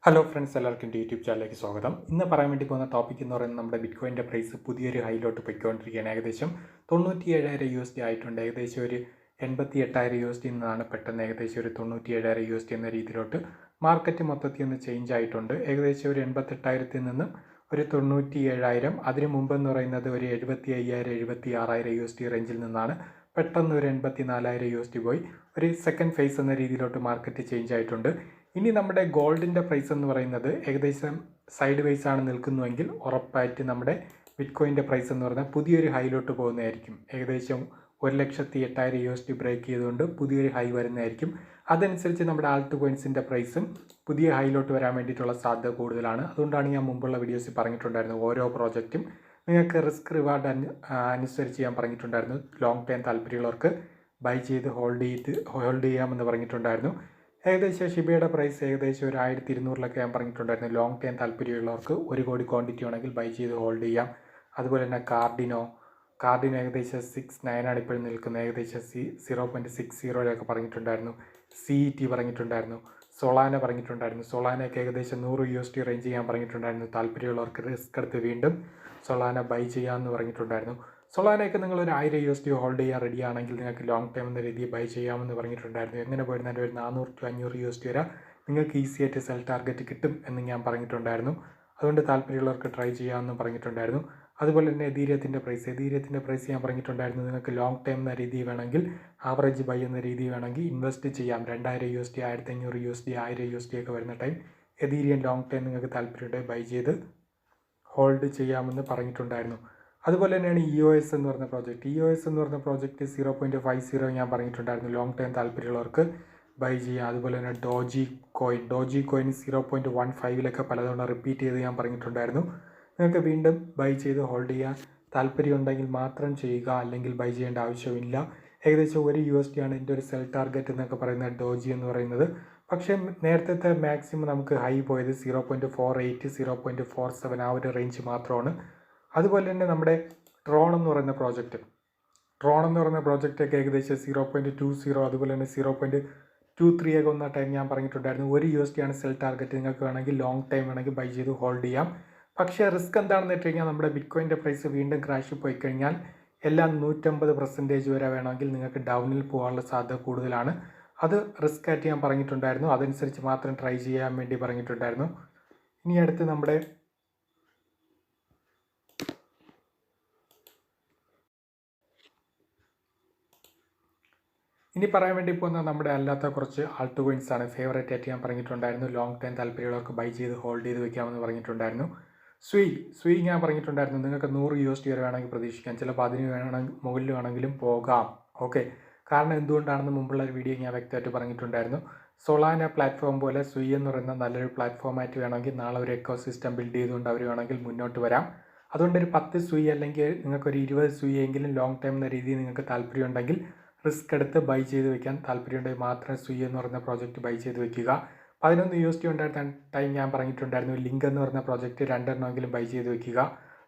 Hello friends, എല്ലാവർക്കും എൻ്റെ YouTube ചാനലിലേക്ക് സ്വാഗതം. ഇന്ന് പറയാൻ വേണ്ടി പോകുന്ന ടോപ്പിക് എന്ന് പറയുന്നത് നമ്മുടെ ബിറ്റ്കോയിൻ്റെ പ്രൈസ് പുതിയൊരു ഹൈയിലോട്ട് പോയിക്കൊണ്ടിരിക്കുകയാണ്. ഏകദേശം 97,000 USD ആയിട്ടുണ്ട്. ഏകദേശം ഒരു 88,000 USD നിന്നാണ് പെട്ടെന്ന് ഏകദേശം ഒരു 97,000 USD എന്ന രീതിയിലോട്ട് മാർക്കറ്റ് മൊത്തത്തിൽ ഒന്ന് ചേഞ്ച് ആയിട്ടുണ്ട്. ഏകദേശം ഒരു 88,000 നിന്നും ഒരു 97,000, അതിന് മുമ്പെന്ന് പറയുന്നത് ഒരു 75,000 76,000 USD റേഞ്ചിൽ നിന്നാണ് പെട്ടെന്ന് ഒരു 84,000 USD പോയി ഒരു സെക്കൻഡ് ഫേസ് എന്ന രീതിയിലോട്ട് മാർക്കറ്റ് ചേഞ്ച് ആയിട്ടുണ്ട്. ഇനി നമ്മുടെ ഗോൾഡിൻ്റെ പ്രൈസ് എന്ന് പറയുന്നത് ഏകദേശം സൈഡ് വൈസ് ആണ് നിൽക്കുന്നുവെങ്കിൽ ഉറപ്പായിട്ട് നമ്മുടെ ബിറ്റ്കോയിൻ്റെ പ്രൈസ് എന്ന് പറഞ്ഞാൽ പുതിയൊരു ഹൈയിലോട്ട് പോകുന്നതായിരിക്കും. ഏകദേശം 1,08,000 USD ബ്രേക്ക് ചെയ്തുകൊണ്ട് പുതിയൊരു ഹൈ വരുന്നതായിരിക്കും. അതനുസരിച്ച് നമ്മുടെ ആൾട്ട് കോയിൻസിൻ്റെ പ്രൈസും പുതിയ ഹൈയിലോട്ട് വരാൻ വേണ്ടിയിട്ടുള്ള സാധ്യത കൂടുതലാണ്. അതുകൊണ്ടാണ് ഞാൻ മുമ്പുള്ള വീഡിയോസിൽ പറഞ്ഞിട്ടുണ്ടായിരുന്നു, ഓരോ പ്രോജക്റ്റും നിങ്ങൾക്ക് റിസ്ക് റിവാർഡ് അനുസരിച്ച് ഞാൻ പറഞ്ഞിട്ടുണ്ടായിരുന്നു. ലോങ് ടൈം താല്പര്യമുള്ളവർക്ക് ബൈ ചെയ്ത് ഹോൾഡ് ചെയ്യാമെന്ന് പറഞ്ഞിട്ടുണ്ടായിരുന്നു. ഏകദേശം ഷിബയുടെ പ്രൈസ് ഏകദേശം ഒരു 1,200 ഞാൻ പറഞ്ഞിട്ടുണ്ടായിരുന്നു. ലോങ് ടൈം താല്പര്യമുള്ളവർക്ക് 1 കോടി ക്വാണ്ടിറ്റി ആണെങ്കിൽ ബൈ ചെയ്ത് ഹോൾഡ് ചെയ്യാം. അതുപോലെ തന്നെ കാർഡിനോ ഏകദേശം 6.9 ആണ് ഇപ്പോൾ നിൽക്കുന്നത്. ഏകദേശം 0.60 പറഞ്ഞിട്ടുണ്ടായിരുന്നു. CET പറഞ്ഞിട്ടുണ്ടായിരുന്നു. സൊളാന പറഞ്ഞിട്ടുണ്ടായിരുന്നു. സൊളാനയൊക്കെ ഏകദേശം 100 USD റേഞ്ച് ചെയ്യാൻ പറഞ്ഞിട്ടുണ്ടായിരുന്നു. താല്പര്യമുള്ളവർക്ക് റിസ്ക് എടുത്ത് വീണ്ടും സൊളാന ബൈ ചെയ്യാമെന്ന് പറഞ്ഞിട്ടുണ്ടായിരുന്നു. സൊളാനയൊക്കെ നിങ്ങൾ ഒരു 1,000 USD ഹോൾഡ് ചെയ്യാൻ റെഡി ആണെങ്കിൽ നിങ്ങൾക്ക് ലോങ് ടൈം എന്ന രീതിയിൽ ബൈ ചെയ്യാമെന്ന് പറഞ്ഞിട്ടുണ്ടായിരുന്നു. എങ്ങനെ പോയിരുന്നാൽ ഒരു 400 to 500 USD വരെ നിങ്ങൾക്ക് ഈസി ആയിട്ട് സെൽ ടാർഗറ്റ് കിട്ടും എന്ന് ഞാൻ പറഞ്ഞിട്ടുണ്ടായിരുന്നു. അതുകൊണ്ട് താല്പര്യമുള്ളവർക്ക് ട്രൈ ചെയ്യാമെന്നും പറഞ്ഞിട്ടുണ്ടായിരുന്നു. അതുപോലെ തന്നെ എതീരിയത്തിൻ്റെ പ്രൈസ് ഞാൻ പറഞ്ഞിട്ടുണ്ടായിരുന്നു. നിങ്ങൾക്ക് ലോങ് ടൈം എന്ന രീതി വേണമെങ്കിൽ, ആവറേജ് ബൈ എന്ന രീതി വേണമെങ്കിൽ ഇൻവെസ്റ്റ് ചെയ്യാം. 2,000 USD 1,500 USD 1000 USD ഒക്കെ വരുന്ന ടൈം എതീരിയം ലോങ് ടൈം നിങ്ങൾക്ക് താല്പര്യമുണ്ടെങ്കിൽ ബൈ ചെയ്ത് ഹോൾഡ് ചെയ്യാമെന്ന് പറഞ്ഞിട്ടുണ്ടായിരുന്നു. അതുപോലെ തന്നെയാണ് EOS എന്ന് പറഞ്ഞ പ്രോജക്റ്റ് 0.50 ഞാൻ പറഞ്ഞിട്ടുണ്ടായിരുന്നു. ലോങ് ടൈം താല്പര്യമുള്ളവർക്ക് ബൈ ചെയ്യാം. അതുപോലെ തന്നെ ഡോജി കോയിൻ 0.15 പലതവണ റിപ്പീറ്റ് ചെയ്ത് ഞാൻ പറഞ്ഞിട്ടുണ്ടായിരുന്നു. നിങ്ങൾക്ക് വീണ്ടും ബൈ ചെയ്ത് ഹോൾഡ് ചെയ്യാൻ താല്പര്യമുണ്ടെങ്കിൽ മാത്രം ചെയ്യുക, അല്ലെങ്കിൽ ബൈ ചെയ്യേണ്ട ആവശ്യമില്ല. ഏകദേശം 1 USD ആണ് എൻ്റെ ഒരു സെൽ ടാർഗറ്റ് എന്നൊക്കെ പറയുന്നത് ഡോജി എന്ന് പറയുന്നത്. പക്ഷേ നേരത്തെ മാക്സിമം നമുക്ക് ഹൈ പോയത് 0.48 0.47 ആ ഒരു റേഞ്ച് മാത്രമാണ്. അതുപോലെ തന്നെ നമ്മുടെ ട്രോൺ എന്ന് പറയുന്ന പ്രോജക്റ്റൊക്കെ ഏകദേശം 0.20, അതുപോലെ തന്നെ 0.23 ഒക്കെ വന്ന ടൈം ഞാൻ പറഞ്ഞിട്ടുണ്ടായിരുന്നു. 1 USD ആണ് സെൽ ടാർഗറ്റ്. നിങ്ങൾക്ക് വേണമെങ്കിൽ ലോങ് ടൈം വേണമെങ്കിൽ ബൈ ചെയ്ത് ഹോൾഡ് ചെയ്യാം. പക്ഷേ റിസ്ക് എന്താണെന്ന് വെച്ച് കഴിഞ്ഞാൽ നമ്മുടെ ബിറ്റ്കോയിൻ്റെ പ്രൈസ് വീണ്ടും ക്രാഷ് പോയി കഴിഞ്ഞാൽ എല്ലാം 150% വരെ വേണമെങ്കിൽ നിങ്ങൾക്ക് ഡൗണിൽ പോകാനുള്ള സാധ്യത കൂടുതലാണ്. അത് റിസ്ക് ആയിട്ട് ഞാൻ പറഞ്ഞിട്ടുണ്ടായിരുന്നു. അതനുസരിച്ച് മാത്രം ട്രൈ ചെയ്യാൻ വേണ്ടി പറഞ്ഞിട്ടുണ്ടായിരുന്നു. ഇനി അടുത്ത് നമ്മുടെ ഇനി പറയാൻ വേണ്ടി പോകുന്ന നമ്മുടെ അല്ലാത്ത കുറച്ച് ആൾട്ട് കോയിൻസ് ആണ്. ഫേവറേറ്റ് ആയിട്ട് ഞാൻ പറഞ്ഞിട്ടുണ്ടായിരുന്നു. ലോങ് ടൈം താല്പര്യമുള്ളവർക്ക് ബൈ ചെയ്ത് ഹോൾഡ് ചെയ്ത് വെക്കാമെന്ന് പറഞ്ഞിട്ടുണ്ടായിരുന്നു. സ്വീ ഞാൻ പറഞ്ഞിട്ടുണ്ടായിരുന്നു. നിങ്ങൾക്ക് 100 USD വരെ വേണമെങ്കിൽ പ്രതീക്ഷിക്കാം. ചിലപ്പോൾ അതിന് മുകളിൽ വേണമെങ്കിലും പോകാം. ഓക്കെ, കാരണം എന്തുകൊണ്ടാണെന്ന് മുമ്പുള്ള ഒരു വീഡിയോ ഞാൻ വ്യക്തമായിട്ട് പറഞ്ഞിട്ടുണ്ടായിരുന്നു. സൊളാന പ്ലാറ്റ്ഫോം പോലെ സ്വീ എന്ന് പറയുന്ന നല്ലൊരു പ്ലാറ്റ്ഫോമായിട്ട് വേണമെങ്കിൽ നാളെ ഒരു എക്കോ സിസ്റ്റം ബിൽഡ് ചെയ്തുകൊണ്ട് അവർ വേണമെങ്കിൽ മുന്നോട്ട് വരാം. അതുകൊണ്ട് ഒരു 10 സ്വീ അല്ലെങ്കിൽ നിങ്ങൾക്കൊരു 20 സ്വീ എങ്കിലും ലോങ് ടൈം എന്ന രീതിയിൽ നിങ്ങൾക്ക് താല്പര്യമുണ്ടെങ്കിൽ റിസ്ക് എടുത്ത് ബൈ ചെയ്ത് വെക്കാൻ താല്പര്യമുണ്ടെങ്കിൽ മാത്രമേ സ്വീ എന്ന് പറയുന്ന പ്രോജക്റ്റ് ബൈ ചെയ്ത് വെക്കുക. 11 USD ഉണ്ടായിരുന്ന ടൈം ഞാൻ പറഞ്ഞിട്ടുണ്ടായിരുന്നു. ലിങ്ക് എന്ന് പറയുന്ന പ്രോജക്റ്റ് 2 എണ്ണമെങ്കിലും ബൈ ചെയ്ത് വെക്കുക.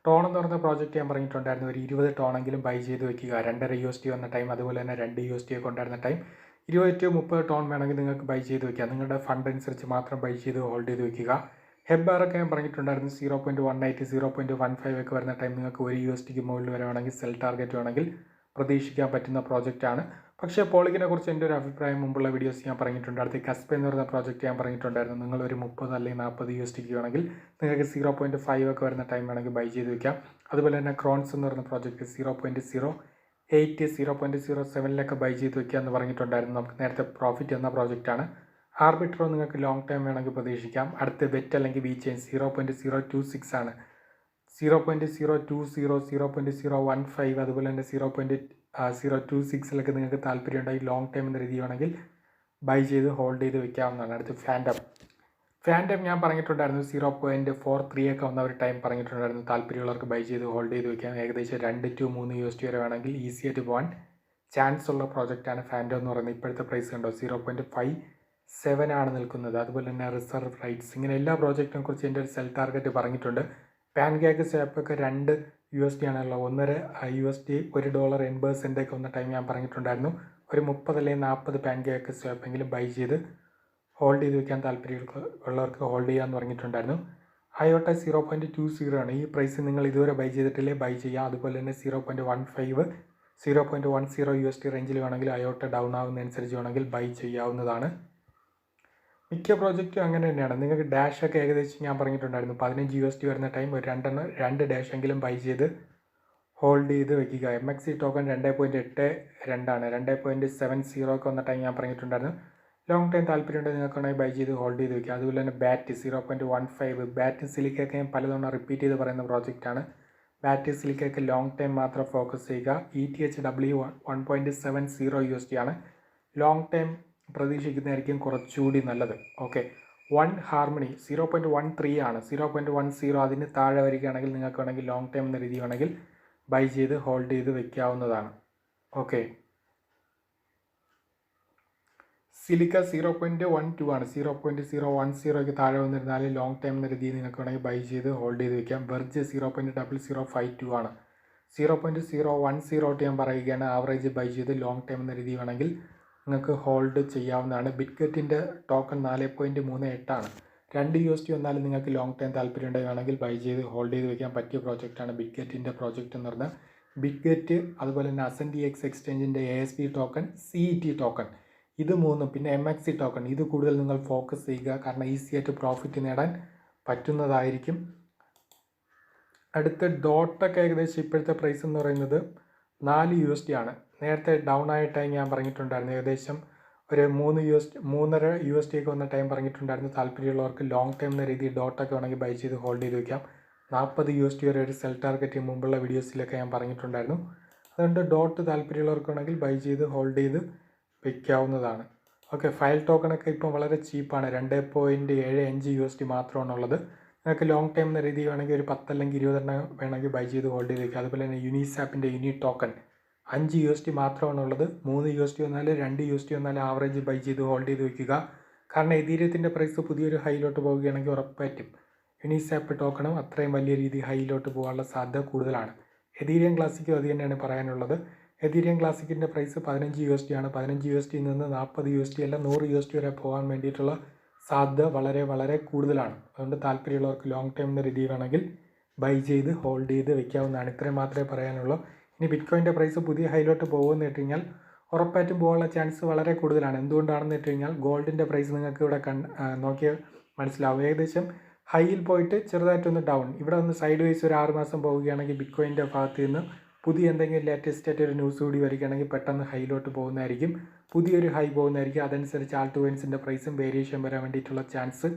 ടോൺ എന്ന് പറയുന്ന പ്രോജക്റ്റ് ഞാൻ പറഞ്ഞിട്ടുണ്ടായിരുന്നു. ഒരു 20 ടോണെങ്കിലും ബൈ ചെയ്ത് വെക്കുക. 2.5 USD വന്ന ടൈം, അതുപോലെ തന്നെ 2 USD ഒക്കെ ഉണ്ടായിരുന്ന ടൈം 20 to 30 ടോൺ വേണമെങ്കിൽ നിങ്ങൾക്ക് ബൈ ചെയ്ത് വെക്കുക. നിങ്ങളുടെ ഫണ്ട് അനുസരിച്ച് മാത്രം ബൈ ചെയ്ത് ഹോൾഡ് ചെയ്ത് വെക്കുക. ഹെബ്ബാറൊക്കെ ഞാൻ പറഞ്ഞിട്ടുണ്ടായിരുന്നു. 0.18 0.15 ഒക്കെ വരുന്ന ടൈം നിങ്ങൾക്ക് 1 USDക്ക് മുകളിൽ വരെ വേണമെങ്കിൽ സെൽ ടാർഗറ്റ് വേണമെങ്കിൽ പ്രതീക്ഷിക്കാൻ പറ്റുന്ന പ്രോജക്റ്റാണ്. പക്ഷേ പോളിക്കിനെ കുറിച്ച് എൻ്റെ ഒരു അഭിപ്രായം മുമ്പുള്ള വീഡിയോസ് ഞാൻ പറഞ്ഞിട്ടുണ്ട്. അടുത്ത് കസ്പ എന്ന് പറയുന്ന പ്രോജക്റ്റ് ഞാൻ പറഞ്ഞിട്ടുണ്ടായിരുന്നു. നിങ്ങളൊരു 30 അല്ലെങ്കിൽ 40 USDക്ക് വേണമെങ്കിൽ നിങ്ങൾക്ക് 0.5 ഒക്കെ വരുന്ന ടൈം വേണമെങ്കിൽ ബൈ ചെയ്ത് വയ്ക്കാം. അതുപോലെ തന്നെ ക്രോൺസ് എന്ന് പറയുന്ന പ്രോജക്റ്റ് 0.08 0.07 ബൈ ചെയ്ത് വയ്ക്കുക എന്ന് പറഞ്ഞിട്ടുണ്ടായിരുന്നു. നമുക്ക് നേരത്തെ പ്രോഫിറ്റ് എന്ന പ്രോജക്റ്റാണ്. ആർബിട്രോ നിങ്ങൾക്ക് ലോങ് ടൈം വേണമെങ്കിൽ പ്രതീക്ഷിക്കാം. അടുത്ത് ബെറ്റ് അല്ലെങ്കിൽ വി ചെയിൻ 0.026 ആണ്. 0.020 0.015 അതുപോലെ തന്നെ 0.026 നിങ്ങൾക്ക് താല്പര്യമുണ്ടെങ്കിൽ ലോങ് ടൈം എന്ന രീതി വേണമെങ്കിൽ ബൈ ചെയ്ത് ഹോൾഡ് ചെയ്ത് വെക്കാവുന്നതാണ്. അടുത്ത് ഫാൻഡം ഞാൻ പറഞ്ഞിട്ടുണ്ടായിരുന്നു. 0.43 ഒക്കെ വന്ന ഒരു ടൈം പറഞ്ഞിട്ടുണ്ടായിരുന്നു. താല്പര്യമുള്ളവർക്ക് ബൈ ചെയ്ത് ഹോൾഡ് ചെയ്ത് വെക്കാം. ഏകദേശം 2 to 3 USD വരെ വേണമെങ്കിൽ ഈസി ആയിട്ട് പോകാൻ ചാൻസ് ഉള്ള പ്രോജക്റ്റാണ് ഫാൻഡം എന്ന് പറയുന്നത്. ഇപ്പോഴത്തെ പ്രൈസ് കണ്ടോ, 0.57 ആണ് നിൽക്കുന്നത്. അതുപോലെ തന്നെ റിസർവ് റൈറ്റ്സ്, ഇങ്ങനെ എല്ലാ പ്രോജക്റ്റിനെ കുറിച്ച് എൻ്റെ ഒരു സെൽ ടാർഗറ്റ് പറഞ്ഞിട്ടുണ്ട്. പാൻകേക്ക് സ്വാപ്പൊക്കെ 2 USD ആണല്ലോ. 1.5 USD $1.80 ഒക്കെ വന്ന ടൈം ഞാൻ പറഞ്ഞിട്ടുണ്ടായിരുന്നു. ഒരു 30 അല്ലെങ്കിൽ 40 പാൻകേക്ക് സ്വാപ്പെങ്കിലും ബൈ ചെയ്ത് ഹോൾഡ് ചെയ്ത് വെക്കാൻ താല്പര്യമുള്ളവർക്ക് ഹോൾഡ് ചെയ്യാമെന്ന് പറഞ്ഞിട്ടുണ്ടായിരുന്നു. അയോട്ട 0.20 ആണ്. ഈ പ്രൈസ് നിങ്ങൾ ഇതുവരെ ബൈ ചെയ്തിട്ടില്ലേ ബൈ ചെയ്യാം. അതുപോലെ തന്നെ 0.15 0.10 USD റേഞ്ചിൽ വേണമെങ്കിൽ അയോട്ട ഡൗൺ ആവുന്നതനുസരിച്ച് വേണമെങ്കിൽ ബൈ ചെയ്യാവുന്നതാണ്. മിക്ക പ്രോജക്റ്റും അങ്ങനെ തന്നെയാണ്. നിങ്ങൾക്ക് ഡാഷൊക്കെ ഏകദേശം ഞാൻ പറഞ്ഞിട്ടുണ്ടായിരുന്നു 15 USD വരുന്ന ടൈം ഒരു 2 ഡാഷെങ്കിലും ബൈ ചെയ്ത് ഹോൾഡ് ചെയ്ത് വെക്കുക. MXC ടോക്കൺ 2.82 ആണ്. 2.70 ഒക്കെ വന്ന ടൈം ഞാൻ പറഞ്ഞിട്ടുണ്ടായിരുന്നു. ലോങ് ടൈം താല്പര്യമുണ്ടെങ്കിൽ നിങ്ങൾക്ക് വേണമെങ്കിൽ ബൈ ചെയ്ത് ഹോൾഡ് ചെയ്ത് വെക്കുക. അതുപോലെ തന്നെ ബാറ്റ് 0.15 ബാറ്റ് സിലിക്കൊക്കെ ഞാൻ പലതവണ റിപ്പീറ്റ് ചെയ്ത് പറയുന്ന പ്രോജക്റ്റാണ്. ബാറ്റ് സിലിക്കൊക്കെ ലോങ് ടൈം മാത്രം ഫോക്കസ് ചെയ്യുക. ETHW 1.70 USD ആണ്. ലോങ് ടൈം പ്രതീക്ഷിക്കുന്നതായിരിക്കും കുറച്ചുകൂടി നല്ലത്. ഓക്കെ, 1 ഹാർമണി 0.13 ആണ്. 0.10 അതിന് താഴെ വരികയാണെങ്കിൽ നിങ്ങൾക്ക് വേണമെങ്കിൽ ലോങ് ടൈം എന്ന രീതി വേണമെങ്കിൽ ബൈ ചെയ്ത് ഹോൾഡ് ചെയ്ത് വെക്കാവുന്നതാണ്. ഓക്കെ, സിലിക്ക 0.12 ആണ്. 0.010ക്ക് താഴെ വന്നിരുന്നാൽ ലോങ് ടൈം എന്ന രീതിയിൽ നിങ്ങൾക്ക് വേണമെങ്കിൽ ബൈ ചെയ്ത് ഹോൾഡ് ചെയ്ത് വെക്കാം. വെർജ് 0.0052 ആണ്. 0.010 ഞാൻ പറയുകയാണ്. ആവറേജ് ബൈ ചെയ്ത് ലോങ് ടൈം എന്ന രീതി വേണമെങ്കിൽ നിങ്ങൾക്ക് ഹോൾഡ് ചെയ്യാവുന്നതാണ്. ബിറ്റ്ഗെറ്റിൻ്റെ ടോക്കൺ 4.38 ആണ്. 2 USD വന്നാലും നിങ്ങൾക്ക് ലോങ് ടൈം താല്പര്യം ഉണ്ടെങ്കിൽ ബൈ ചെയ്ത് ഹോൾഡ് ചെയ്ത് വെക്കാൻ പറ്റിയ പ്രോജക്റ്റാണ് ബിറ്റ്ഗെറ്റിൻ്റെ പ്രോജക്റ്റ് എന്ന് പറഞ്ഞാൽ. ബിറ്റ്ഗെറ്റ് അതുപോലെ തന്നെ ASCENTX എക്സ്ചേഞ്ചിൻ്റെ ASP token, CET token, ഇത് മൂന്നും പിന്നെ MXC ടോക്കൺ, ഇത് കൂടുതൽ നിങ്ങൾ ഫോക്കസ് ചെയ്യുക. കാരണം ഈസി ആയിട്ട് പ്രോഫിറ്റ് നേടാൻ പറ്റുന്നതായിരിക്കും. അടുത്ത ഡോട്ടൊക്കെ ഏകദേശം ഇപ്പോഴത്തെ പ്രൈസ് എന്ന് പറയുന്നത് 4 USD ആണ്. നേരത്തെ ഡൗൺ ആയ ടൈം ഞാൻ പറഞ്ഞിട്ടുണ്ടായിരുന്നു. ഏകദേശം ഒരു 3.5 USD ഒക്കെ വന്ന ടൈം പറഞ്ഞിട്ടുണ്ടായിരുന്നു. താല്പര്യമുള്ളവർക്ക് ലോങ് ടൈം എന്ന രീതിയിൽ ഡോട്ടൊക്കെ വേണമെങ്കിൽ ബൈ ചെയ്ത് ഹോൾഡ് ചെയ്ത് വയ്ക്കാം. 40 USD വരെ ഒരു സെൽ ടാർഗറ്റ് മുമ്പുള്ള വീഡിയോസിലൊക്കെ ഞാൻ പറഞ്ഞിട്ടുണ്ടായിരുന്നു. അതുകൊണ്ട് ഡോട്ട് താല്പര്യമുള്ളവർക്ക് വേണമെങ്കിൽ ബൈ ചെയ്ത് ഹോൾഡ് ചെയ്ത് വയ്ക്കാവുന്നതാണ്. ഓക്കെ, ഫയൽ ടോക്കണൊക്കെ ഇപ്പം വളരെ ചീപ്പാണ്. 2.75 USD മാത്രമാണുള്ളത്. നിങ്ങൾക്ക് ലോങ് ടൈം എന്ന രീതി വേണമെങ്കിൽ ഒരു 10 അല്ലെങ്കിൽ 20 വേണമെങ്കിൽ ബൈ ചെയ്ത് ഹോൾഡ് ചെയ്ത് വയ്ക്കുക. അതുപോലെ തന്നെ യൂണിസാപ്പിൻ്റെ യൂണി ടോക്കൺ 5 USD മാത്രമാണുള്ളത്. 3 USD വന്നാലും 2 USD വന്നാലും ആവറേജ് ബൈ ചെയ്ത് ഹോൾഡ് ചെയ്ത് വയ്ക്കുക. കാരണം എതീരിയത്തിൻ്റെ പ്രൈസ് പുതിയൊരു ഹൈയിലോട്ട് പോവുകയാണെങ്കിൽ ഉറപ്പായിട്ടും യൂണിസാപ്പ് ടോക്കണും അത്രയും വലിയ രീതിയിൽ ഹൈയിലോട്ട് പോകാനുള്ള സാധ്യത കൂടുതലാണ്. എതീരിയം ക്ലാസിക്കും അത് തന്നെയാണ് പറയാനുള്ളത്. എതീരിയം ക്ലാസിക്കിൻ്റെ പ്രൈസ് 15 USD ആണ്. 15 USD നിന്ന് 40 USD അല്ല 100 USD വരെ പോകാൻ വേണ്ടിയിട്ടുള്ള സാധ്യത വളരെ വളരെ കൂടുതലാണ്. അതുകൊണ്ട് താല്പര്യമുള്ളവർക്ക് ലോങ് ടൈം എന്ന രീതി വേണമെങ്കിൽ ബൈ ചെയ്ത് ഹോൾഡ് ചെയ്ത് വെക്കാവുന്നതാണ്. ഇത്രയും മാത്രമേ പറയാനുള്ളൂ. ഇനി ബിറ്റ്കോയിൻ്റെ പ്രൈസ് പുതിയ ഹൈയിലോട്ട് പോകുമെന്ന് വെച്ച് കഴിഞ്ഞാൽ ഉറപ്പായിട്ടും പോകാനുള്ള ചാൻസ് വളരെ കൂടുതലാണ്. എന്തുകൊണ്ടാണെന്ന് വെച്ച് കഴിഞ്ഞാൽ ഗോൾഡിൻ്റെ പ്രൈസ് നിങ്ങൾക്ക് ഇവിടെ നോക്കിയാൽ മനസ്സിലാവും. ഏകദേശം ഹൈയിൽ പോയിട്ട് ചെറുതായിട്ടൊന്ന് ഡൗൺ, ഇവിടെ ഒന്ന് സൈഡ് വൈസ് ഒരു 6 മാസം പോവുകയാണെങ്കിൽ ബിറ്റ്കോയിൻ്റെ ഭാഗത്ത് നിന്ന് പുതിയ എന്തെങ്കിലും ലേറ്റസ്റ്റ് ആയിട്ട് ഒരു ന്യൂസ് കൂടി വരികയാണെങ്കിൽ പെട്ടെന്ന് ഹൈയിലോട്ട് പോകുന്നതായിരിക്കും. പുതിയൊരു ഹൈ പോകുന്നതായിരിക്കും. അതനുസരിച്ച് ആൾട്ട് കോയിൻസിൻ്റെ പ്രൈസും വേരിയേഷൻ വരാൻ വേണ്ടിയിട്ടുള്ള ചാൻസ്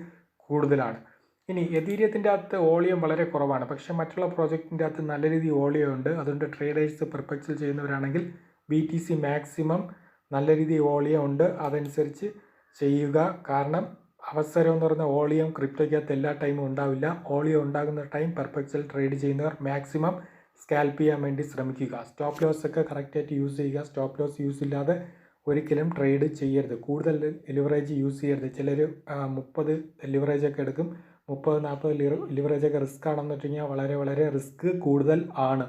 കൂടുതലാണ്. ഇനി എതീരിയത്തിൻ്റെ അകത്ത് വോളിയം വളരെ കുറവാണ്. പക്ഷേ മറ്റുള്ള പ്രോജക്റ്റിൻ്റെ അകത്ത് നല്ല രീതിയിൽ വോളിയം ഉണ്ട്. അതുകൊണ്ട് ട്രേഡേഴ്സ് പെർപെക്ച്വൽ ചെയ്യുന്നവരാണെങ്കിൽ BTC മാക്സിമം നല്ല രീതിയിൽ വോളിയം ഉണ്ട്. അതനുസരിച്ച് ചെയ്യുക. കാരണം അവസരം എന്ന് പറയുന്ന വോളിയം ക്രിപ്റ്റോയ്ക്കകത്ത് എല്ലാ ടൈമും ഉണ്ടാവില്ല. വോളിയം ഉണ്ടാകുന്ന ടൈം പെർപെക്ച്വൽ ട്രേഡ് ചെയ്യുന്നവർ മാക്സിമം സ്കാൽപ്പ് ചെയ്യാൻ വേണ്ടി ശ്രമിക്കുക. സ്റ്റോപ്പ് ലോസ് ഒക്കെ കറക്റ്റായിട്ട് യൂസ് ചെയ്യുക. സ്റ്റോപ്പ് ലോസ് യൂസ് ഇല്ലാതെ ഒരിക്കലും ട്രേഡ് ചെയ്യരുത്. കൂടുതൽ ലിവറേജ് യൂസ് ചെയ്യരുത്. ചിലർ 30 ലിവറേജൊക്കെ എടുക്കും. 30-40 ലിവറേജൊക്കെ റിസ്ക് ആണെന്ന് വെച്ച് കഴിഞ്ഞാൽ വളരെ വളരെ റിസ്ക് കൂടുതൽ ആണ്.